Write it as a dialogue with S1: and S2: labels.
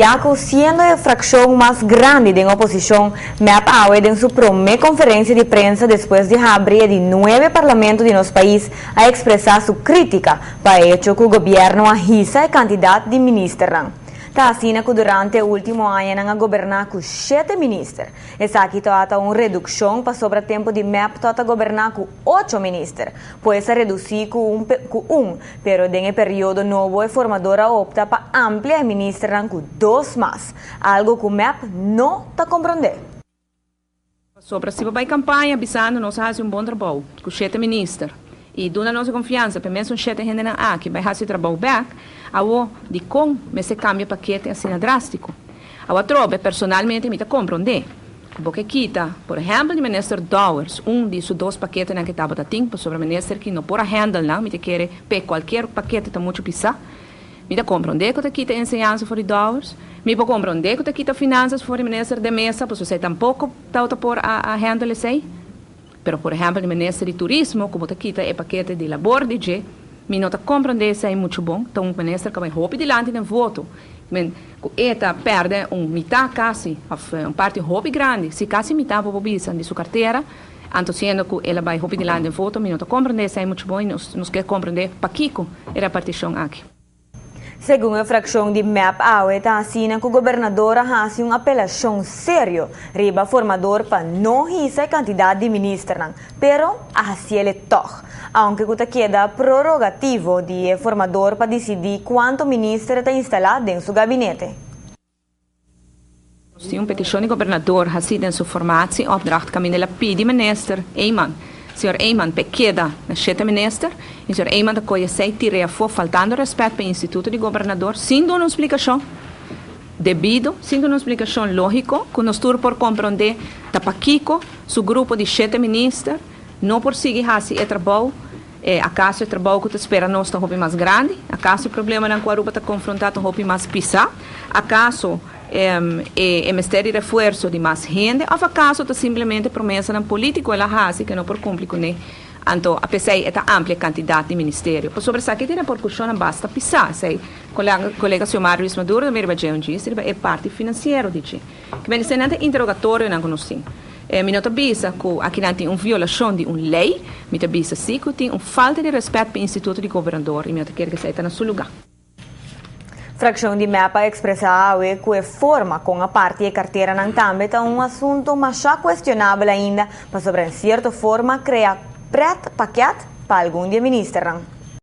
S1: Yaco, siendo la fracción más grande de la oposición, MEP AUE en su primera conferencia de prensa después de abrir de 9 parlamentos de nuestro país a expresar su crítica para el hecho que el gobierno agisa el candidato de ministro. Tasina que durante el último año han gobernado con 7 ministros. Esa aquí toda una reducción para sobre tiempo de MEP toda gobernar con 8 ministros. Puede ser reducido con un, pero en el periodo nuevo el formador opta para ampliar el ministro con 2 más, algo que MEP no está comprende.
S2: Sobre a campanha, avisando nós fazemos bom trabalho com o 7 ministros. E dando nossa confiança, para mesmo gente gente aqui vai fazer trabalho back, ao de com, mas se cambia paquete assim drástico. Ao trobe personalmente me compreender. Porque quita, por exemplo, o ministro Dowers, de seus 2 paquetes que estava da tempo sobre o ministro que não pode handle não, me quer pe qualquer paquete está muito pisar. Me compreender que quita ensinança for Dowers, me compreender que quita finanças for o ministro de mesa, porque você tampouco está por a handle sei. Pero, por exemplo, o ministro de Turismo, como está aqui, é paquete de labor de G, me não está compreendendo isso é muito bom. Então, o ministro que vai roubar delante no voto, ele perde metade quase, parte roubo grande, se quase metade para o de sua carteira, então, sendo que ele vai roubar delante no voto, me não está compreendendo isso é muito bom e nos quer compreender para Kiko, era a partição aqui.
S1: Segundo a fracção de MEP AUE, está assina que o governador faz uma apelação séria riba formador para não risar candidato de ministro, pero assim ele toca. Aunque que queda prorrogativo de formador para decidir quanto ministro está instalado em seu gabinete.
S2: Sim, uma petição de governador assim em sua formação, opdracht caminho la pede ministro Eyman. Senhor Eyman pequeda na 7 ministro, e o senhor Eyman da coisa sei tira for faltando respeito para o Instituto de Governador, sem dar uma explicação devido, sem dar uma explicação lógica, que nós tur por compreender da Paquico, seu grupo de 7 ministros, não por seguir assim o trabalho, acaso o trabalho que te espera nós está um mais grande, acaso o problema na qual está confrontado um mais pisar, acaso o mistério de reforço de mais gente, ou acaso está simplesmente promessa na política ela hace que não por cumprir com ele. Então, apesar de esta ampla quantidade de ministério, por sobre essa que tem a percussão basta pisar, sei, colega senhor Mário Luiz Maduro da Merbajeão disse, é parte financeira de que vem sendo interrogatório não conhecem. Me nota bisa que aqui não tem uma violação de uma lei, me nota bisa sim que tem uma falta de respeito para o Instituto de Governador e me nota quer que seja no seu lugar.
S1: Fracção de MEP a expressar que a forma com a parte de carteira não também é um assunto mais questionável ainda, mas sobre certa forma criar preto paquete para algum de ministro.